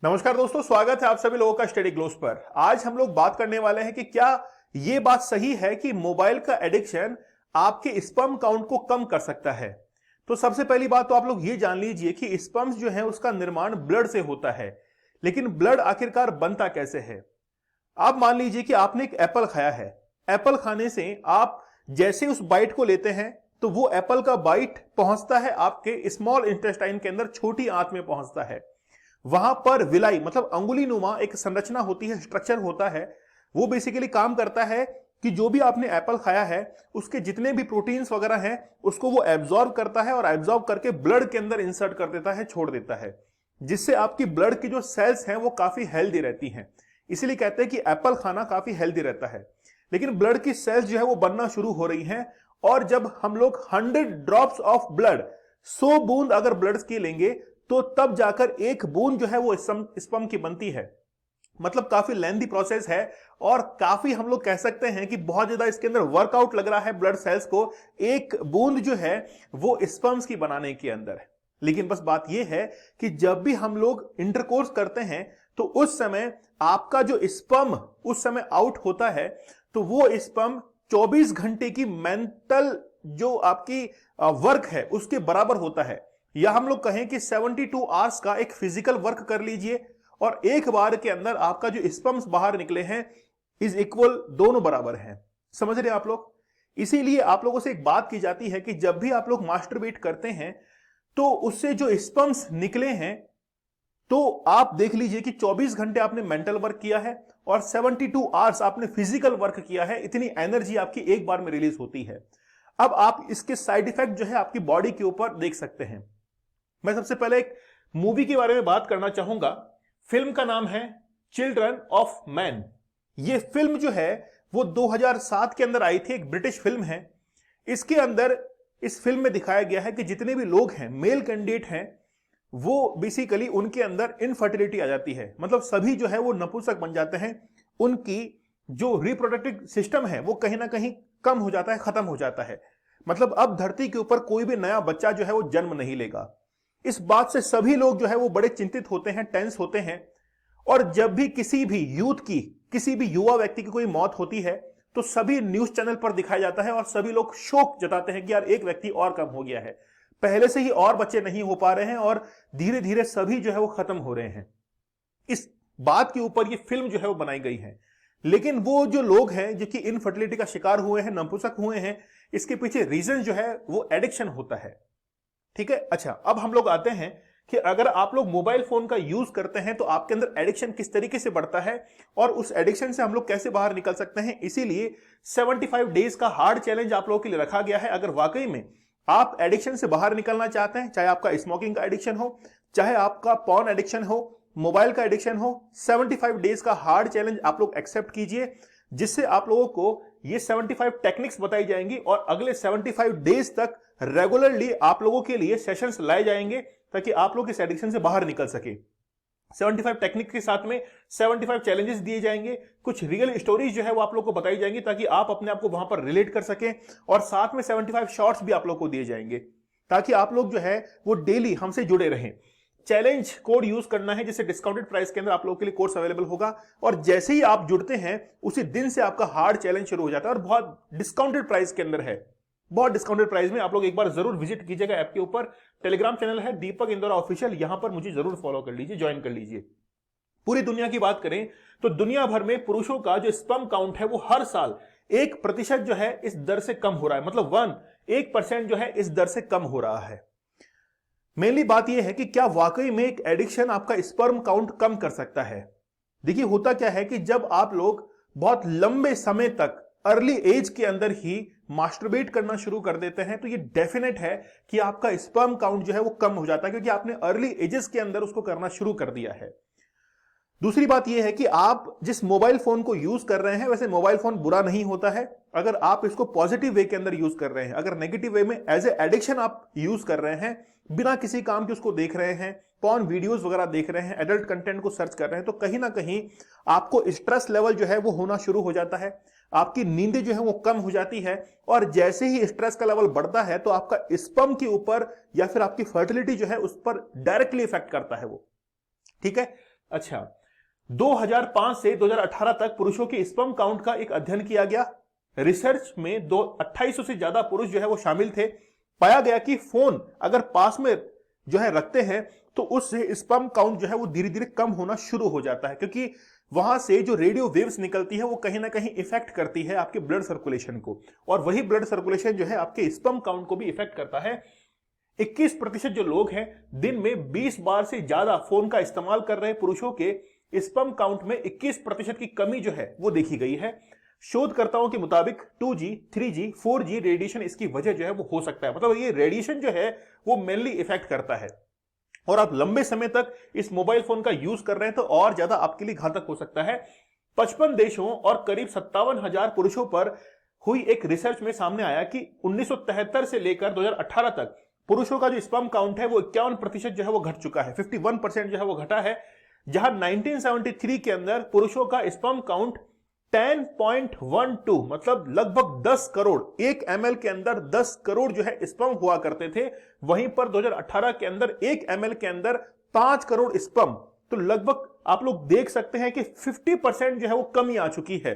नमस्कार दोस्तों, स्वागत है आप सभी लोगों का स्टडी ग्लोस पर। आज हम लोग बात करने वाले हैं कि क्या यह बात सही है कि मोबाइल का एडिक्शन आपके स्पर्म काउंट को कम कर सकता है। तो सबसे पहली बात तो आप लोग ये जान लीजिए कि स्पर्म्स जो है उसका निर्माण ब्लड से होता है, लेकिन ब्लड आखिरकार बनता कैसे है। आप मान लीजिए कि आपने एक एप्पल खाया है। एप्पल खाने से आप जैसे उस बाइट को लेते हैं तो वो एप्पल का बाइट पहुंचता है आपके स्मॉल इंटेस्टाइन के अंदर, छोटी आंत में पहुंचता है। वहां पर विलाई मतलब अंगुली नुमा एक संरचना होती है, स्ट्रक्चर होता है। वो बेसिकली काम करता है कि जो भी आपने एप्पल खाया है उसके जितने भी प्रोटीन्स वगैरह हैं उसको वो एब्जॉर्ब करता है और एब्जॉर्ब करके ब्लड के अंदर इंसर्ट कर देता है, छोड़ देता है, जिससे आपकी ब्लड की जो सेल्स हैं वो काफी हेल्दी रहती हैं। इसीलिए कहते हैं कि एप्पल खाना काफी हेल्दी रहता है। लेकिन ब्लड की सेल्स जो है वो बनना शुरू हो रही हैं, और जब हम लोग 100 ड्रॉप्स ऑफ ब्लड, 100 बूंद अगर ब्लड की लेंगे तो तब जाकर एक बूंद जो है वो स्पर्म की बनती है। मतलब काफी लेंथी प्रोसेस है और काफी हम लोग कह सकते हैं कि बहुत ज्यादा इसके अंदर वर्कआउट लग रहा है ब्लड सेल्स को, एक बूंद जो है वो स्पर्म्स की बनाने के अंदर है। लेकिन बस बात यह है कि जब भी हम लोग इंटरकोर्स करते हैं तो उस समय आपका जो स्पर्म उस समय आउट होता है, तो वो स्पर्म 24 घंटे की मेंटल जो आपकी वर्क है उसके बराबर होता है। या हम लोग कहें कि 72 आवर्स का एक फिजिकल वर्क कर लीजिए और एक बार के अंदर आपका जो स्पर्म्स बाहर निकले हैं इज इक्वल, दोनों बराबर हैं। समझ रहे आप लोग? इसीलिए आप लोगों से एक बात की जाती है कि जब भी आप लोग मास्टरबेट करते हैं तो उससे जो स्पर्म्स निकले हैं तो आप देख लीजिए कि 24 घंटे आपने मेंटल वर्क किया है और 72 आवर्स आपने फिजिकल वर्क किया है। इतनी एनर्जी आपकी एक बार में रिलीज होती है। अब आप इसके साइड इफेक्ट जो है आपकी बॉडी के ऊपर देख सकते हैं। मैं सबसे पहले एक मूवी के बारे में बात करना चाहूंगा। फिल्म का नाम है चिल्ड्रन ऑफ मैन। यह फिल्म जो है वो 2007 के अंदर आई थी, एक ब्रिटिश फिल्म है। इसके अंदर इस फिल्म में दिखाया गया है कि जितने भी लोग हैं, मेल कैंडिडेट हैं, वो बेसिकली उनके अंदर इनफर्टिलिटी आ जाती है। मतलब सभी जो है वो नपुंसक बन जाते हैं। उनकी जो रिप्रोडक्टिव सिस्टम है वो कहीं ना कहीं कम हो जाता है, खत्म हो जाता है। मतलब अब धरती के ऊपर कोई भी नया बच्चा जो है वो जन्म नहीं लेगा। इस बात से सभी लोग जो है वो बड़े चिंतित होते हैं, टेंस होते हैं। और जब भी किसी भी यूथ की, किसी भी युवा व्यक्ति की कोई मौत होती है तो सभी न्यूज चैनल पर दिखाया जाता है और सभी लोग शोक जताते हैं कि यार एक व्यक्ति और कम हो गया है, पहले से ही और बच्चे नहीं हो पा रहे हैं और धीरे धीरे सभी जो है वो खत्म हो रहे हैं। इस बात के ऊपर ये फिल्म जो है वो बनाई गई है। लेकिन वो जो लोग हैं जो कि इनफर्टिलिटी का शिकार हुए हैं, नपुंसक हुए हैं, इसके पीछे रीजन जो है वो एडिक्शन होता है। ठीक है। अच्छा, अब हम लोग आते हैं कि अगर आप लोग मोबाइल फोन का यूज करते हैं तो आपके अंदर एडिक्शन किस तरीके से बढ़ता है और उस एडिक्शन से हम लोग कैसे बाहर निकल सकते हैं। इसीलिए 75 डेज का हार्ड चैलेंज आप लोगों के लिए रखा गया है। अगर वाकई में आप एडिक्शन से बाहर निकलना चाहते हैं, चाहे आपका स्मोकिंग का एडिक्शन हो, चाहे आपका पॉर्न एडिक्शन हो, मोबाइल का एडिक्शन हो, 75 डेज का हार्ड चैलेंज आप लोग एक्सेप्ट कीजिए, जिससे आप लोगों को ये 75 टेक्निक्स बताई जाएंगी और अगले 75 डेज तक रेगुलरली आप लोगों के लिए सेशंस लाए जाएंगे ताकि आप लोग इस एडिक्शन से बाहर निकल सके। 75 टेक्निक के साथ में 75 चैलेंजेस दिए जाएंगे, कुछ रियल स्टोरीज जो है वो आप लोग को बताई जाएंगी ताकि आप अपने आप को वहां पर रिलेट कर सकें, और साथ में 75 शॉर्ट्स भी आप लोग को दिए जाएंगे ताकि आप लोग जो है वो डेली हमसे जुड़े रहें। चैलेंज कोड यूज करना है, जिससे डिस्काउंटेड प्राइस के अंदर आप लोगों के लिए कोर्स अवेलेबल होगा, और जैसे ही आप जुड़ते हैं उसी दिन से आपका हार्ड चैलेंज शुरू हो जाता है और बहुत डिस्काउंटेड प्राइस के अंदर है। बहुत डिस्काउंटेड प्राइस में आप लोग एक बार जरूर विजिट कीजिएगा। ऐप के ऊपर टेलीग्राम चैनल है दीपक इंदौरा ऑफिशियल, यहां पर मुझे जरूर फॉलो कर लीजिए, ज्वाइन कर लीजिए। पूरी दुनिया की बात करें तो दुनिया भर में पुरुषों का जो स्पर्म काउंट है वो हर साल 1% जो है इस दर से कम हो रहा है। मतलब 1% जो है इस दर से कम हो रहा है। मेनली बात यह है कि क्या वाकई में एक एडिक्शन आपका स्पर्म काउंट कम कर सकता है। देखिए, होता क्या है कि जब आप लोग बहुत लंबे समय तक अर्ली एज के अंदर ही मास्टरबेट करना शुरू कर देते हैं तो ये डेफिनेट है कि आपका स्पर्म काउंट जो है वो कम हो जाता है, क्योंकि आपने अर्ली एजेस के अंदर उसको करना शुरू कर दिया है। दूसरी बात यह है कि आप जिस मोबाइल फोन को यूज कर रहे हैं, वैसे मोबाइल फोन बुरा नहीं होता है अगर आप इसको पॉजिटिव वे के अंदर यूज कर रहे हैं। अगर नेगेटिव वे में एज ए एडिक्शन आप यूज कर रहे हैं, बिना किसी काम के उसको देख रहे हैं, पॉर्न वीडियोस वगैरह देख रहे हैं, एडल्ट कंटेंट को सर्च कर रहे हैं, तो कहीं ना कहीं आपको स्ट्रेस लेवल जो है वो होना शुरू हो जाता है, आपकी नींदें जो है वो कम हो जाती है, और जैसे ही स्ट्रेस का लेवल बढ़ता है तो आपका स्पर्म के ऊपर या फिर आपकी फर्टिलिटी जो है उस पर डायरेक्टली इफेक्ट करता है वो। ठीक है। अच्छा, 2005 से 2018 तक पुरुषों के स्पर्म काउंट का एक अध्ययन किया गया। रिसर्च में 2800 से ज्यादा पुरुष जो है वो शामिल थे। पाया गया कि फोन अगर पास में जो है रखते हैं तो उससे स्पर्म काउंट जो है वो धीरे धीरे कम होना शुरू हो जाता है, क्योंकि वहां से जो रेडियो वेव्स निकलती है वो कहीं ना कहीं इफेक्ट करती है आपके ब्लड सर्कुलेशन को, और वही ब्लड सर्कुलेशन जो है आपके स्पर्म काउंट को भी इफेक्ट करता है। 21% जो लोग हैं दिन में 20 बार से ज्यादा फोन का इस्तेमाल कर रहे पुरुषों के स्पर्म काउंट में 21% की कमी जो है वो देखी गई है। शोधकर्ताओं के मुताबिक 2G, 3G, 4G रेडिएशन इसकी वजह जो है वो हो सकता है। मतलब ये रेडिएशन जो है वो मेनली इफेक्ट करता है, और आप लंबे समय तक इस मोबाइल फोन का यूज कर रहे हैं तो और ज्यादा आपके लिए घातक हो सकता है। 55 देशों और करीब 57,000 पुरुषों पर हुई एक रिसर्च में सामने आया कि 1973 से लेकर 2018 तक पुरुषों का जो स्पर्म काउंट है वो 51% जो है वो घट चुका है, 51% जो है वो घटा है। जहां 1973 के अंदर पुरुषों का स्पर्म काउंट 10.12 मतलब लगभग 10 करोड़, 1 ml के अंदर 10 करोड़ जो है स्पर्म हुआ करते थे। वहीं पर 2018 के अंदर 1 ml के अंदर 5 करोड़ स्पर्म, तो लगभग आप लोग देख सकते हैं कि 50% जो है वो कमी आ चुकी है।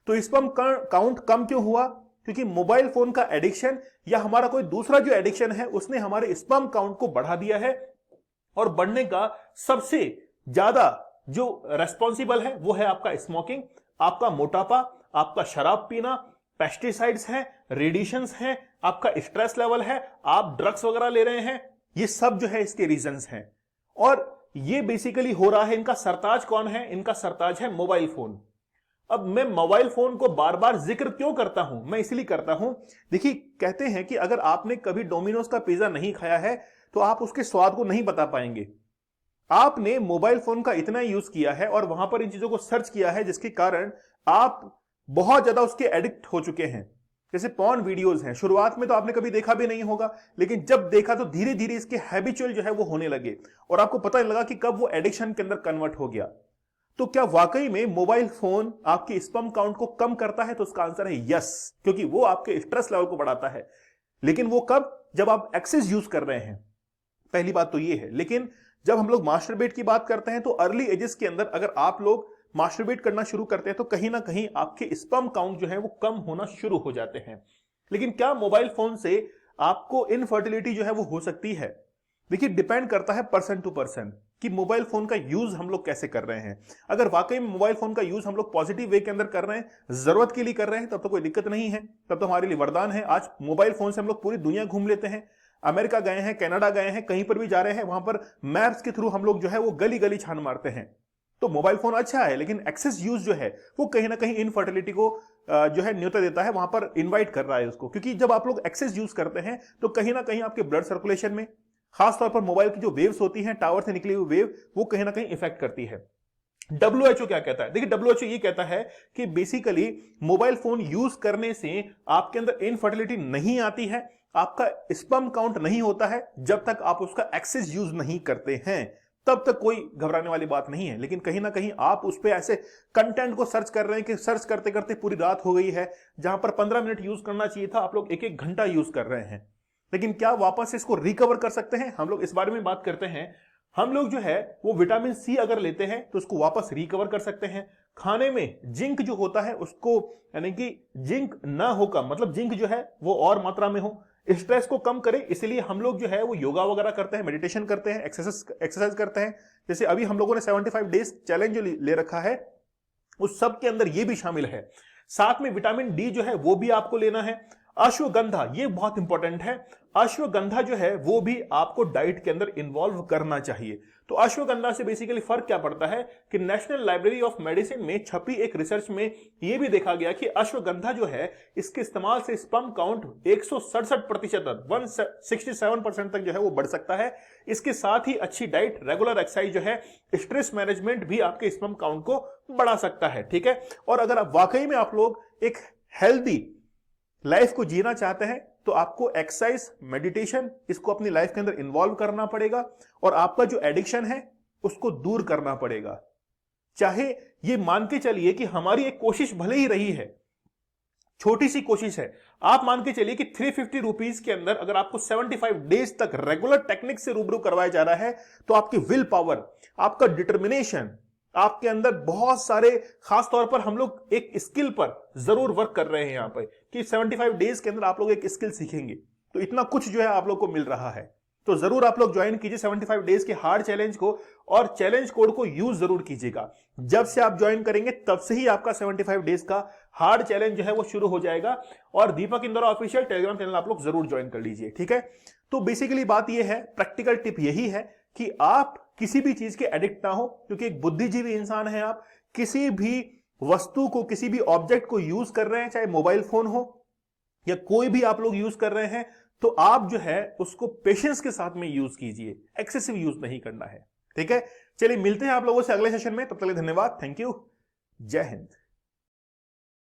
तो स्पर्म काउंट कम क्यों हुआ? क्योंकि मोबाइल फोन का एडिक्शन या हमारा कोई दूसरा जो एडिक्शन है उसने हमारे स्पर्म काउंट को बढ़ा दिया है, और बढ़ने का सबसे ज्यादा जो रेस्पॉन्सिबल है वो है आपका स्मोकिंग, आपका मोटापा, आपका शराब पीना, पेस्टिसाइड्स हैं, रेडिएशंस हैं, आपका स्ट्रेस लेवल है, आप ड्रग्स वगैरह ले रहे हैं, ये सब जो है इसके रीजंस हैं। और ये बेसिकली हो रहा है, इनका सरताज कौन है? इनका सरताज है मोबाइल फोन। अब मैं मोबाइल फोन को बार बार जिक्र क्यों करता हूं? मैं इसलिए करता हूं, देखिए कहते हैं कि अगर आपने कभी डोमिनोज का पिज्जा नहीं खाया है तो आप उसके स्वाद को नहीं बता पाएंगे। आपने मोबाइल फोन का इतना यूज किया है और वहां पर इन चीजों को सर्च किया है जिसके कारण आप बहुत ज्यादा उसके एडिक्ट हो चुके हैं। जैसे पॉर्न वीडियोस हैं, शुरुआत में तो आपने कभी देखा भी नहीं होगा, लेकिन जब देखा तो धीरे धीरे इसके हैबिचुअल जो है वो होने लगे और आपको पता नहीं लगा कि कब वो एडिक्शन के अंदर कन्वर्ट हो गया। तो क्या वाकई में मोबाइल फोन आपके स्पर्म काउंट को कम करता है? तो उसका आंसर है यस, क्योंकि वो आपके स्ट्रेस लेवल को बढ़ाता है। लेकिन वो कब? जब आप एक्सेस यूज कर रहे हैं, पहली बात तो ये है। लेकिन जब हम लोग मास्टरबेट की बात करते हैं तो अर्ली एजेस के अंदर अगर आप लोग मास्टरबेट करना शुरू करते हैं तो कहीं ना कहीं आपके स्पर्म काउंट जो है वो कम होना शुरू हो जाते हैं। लेकिन क्या मोबाइल फोन से आपको इनफर्टिलिटी जो है वो हो सकती है? देखिए डिपेंड करता है पर्सन टू पर्सन कि मोबाइल फोन का यूज हम लोग कैसे कर रहे हैं। अगर वाकई में मोबाइल फोन का यूज हम लोग पॉजिटिव वे के अंदर कर रहे हैं, जरूरत के लिए कर रहे हैं, तब तो कोई दिक्कत नहीं है, तब तो हमारे लिए वरदान है। आज मोबाइल फोन से हम लोग पूरी दुनिया घूम लेते हैं, अमेरिका गए हैं, कनाडा गए हैं, कहीं पर भी जा रहे हैं, वहां पर मैप्स के थ्रू हम लोग जो है वो गली गली छान मारते हैं। तो मोबाइल फोन अच्छा है, लेकिन एक्सेस यूज जो है वो कहीं ना कहीं इनफर्टिलिटी को जो है न्योता देता है, वहां पर इन्वाइट कर रहा है उसको। क्योंकि जब आप लोग एक्सेस यूज करते हैं तो कहीं ना कहीं आपके ब्लड सर्कुलेशन में, खासतौर पर मोबाइल की जो वेव्स होती हैं, टावर से निकली हुई वेव, वो कहीं ना कहीं इफेक्ट करती है। WHO क्या कहता है? देखिए WHO ये कहता है कि बेसिकली मोबाइल फोन यूज करने से आपके अंदर इनफर्टिलिटी नहीं आती है, आपका स्पर्म काउंट नहीं होता है, जब तक आप उसका एक्सेस यूज नहीं करते हैं तब तक कोई घबराने वाली बात नहीं है। लेकिन कहीं ना कहीं आप उस पर ऐसे कंटेंट को सर्च कर रहे हैं कि सर्च करते करते पूरी रात हो गई है, जहां पर 15 मिनट यूज करना चाहिए था आप लोग 1-1 घंटा यूज कर रहे हैं। लेकिन क्या वापस इसको रिकवर कर सकते हैं? हम लोग इस बारे में बात करते हैं। हम लोग जो है वो विटामिन सी अगर लेते हैं तो उसको वापस रिकवर कर सकते हैं। खाने में जिंक जो होता है उसको, यानी कि जिंक ना होगा, मतलब जिंक जो है वो और मात्रा में हो, स्ट्रेस को कम करे, इसलिए हम लोग जो है वो योगा वगैरह करते हैं, मेडिटेशन करते हैं, एक्सरसाइज करते हैं। जैसे अभी हम लोगों ने 75 डेज चैलेंज जो ले रखा है उस सब के अंदर ये भी शामिल है। साथ में विटामिन डी जो है वो भी आपको लेना है। अश्वगंधा, ये बहुत इंपॉर्टेंट है, अश्वगंधा जो है वो भी आपको डाइट के अंदर इन्वॉल्व करना चाहिए। तो अश्वगंधा से बेसिकली फर्क क्या पड़ता है कि नेशनल लाइब्रेरी ऑफ मेडिसिन में छपी एक रिसर्च में यह भी देखा गया कि अश्वगंधा जो है इसके इस्तेमाल से स्पर्म काउंट 167% 167% तक जो है वो बढ़ सकता है। इसके साथ ही अच्छी डाइट, रेगुलर एक्सरसाइज जो है, स्ट्रेस मैनेजमेंट भी आपके स्पर्म काउंट को बढ़ा सकता है। ठीक है, और अगर आप वाकई में आप लोग एक हेल्दी लाइफ को जीना चाहते हैं तो आपको एक्सरसाइज, मेडिटेशन, इसको अपनी लाइफ के अंदर इन्वॉल्व करना पड़ेगा और आपका जो एडिक्शन है उसको दूर करना पड़ेगा। चाहे ये मान के चलिए कि हमारी एक कोशिश भले ही रही है, छोटी सी कोशिश है, आप मान के चलिए कि 350 रुपीज के अंदर अगर आपको 75 डेज तक रेगुलर टेक्निक से रूबरू करवाया जा रहा है तो आपकी विल पावर, आपका डिटर्मिनेशन, आपके अंदर बहुत सारे, खास तौर पर हम लोग एक स्किल पर जरूर वर्क कर रहे हैं यहां पर कि 75 डेज के अंदर आप लोग एक स्किल सीखेंगे। तो इतना कुछ जो है आप लोग को मिल रहा है, तो जरूर आप लोग ज्वाइन कीजिए 75 डेज के हार्ड चैलेंज को, और चैलेंज कोड को यूज जरूर कीजिएगा। जब से आप ज्वाइन करेंगे तब से ही आपका 75 डेज का हार्ड चैलेंज जो है वो शुरू हो जाएगा। और दीपक इंदौरा ऑफिशियल टेलीग्राम चैनल आप लोग जरूर ज्वाइन कर लीजिए, ठीक है। तो बेसिकली बात यह है, प्रैक्टिकल टिप यही है कि आप किसी भी चीज के एडिक्ट ना हो, क्योंकि एक बुद्धिजीवी इंसान है आप। किसी भी वस्तु को, किसी भी ऑब्जेक्ट को यूज कर रहे हैं, चाहे मोबाइल फोन हो या कोई भी आप लोग यूज कर रहे हैं, तो आप जो है उसको पेशेंस के साथ में यूज कीजिए, एक्सेसिव यूज नहीं करना है, ठीक है। चलिए मिलते हैं आप लोगों से अगले सेशन में, तब तक के लिए धन्यवाद, थैंक यू, जय हिंद।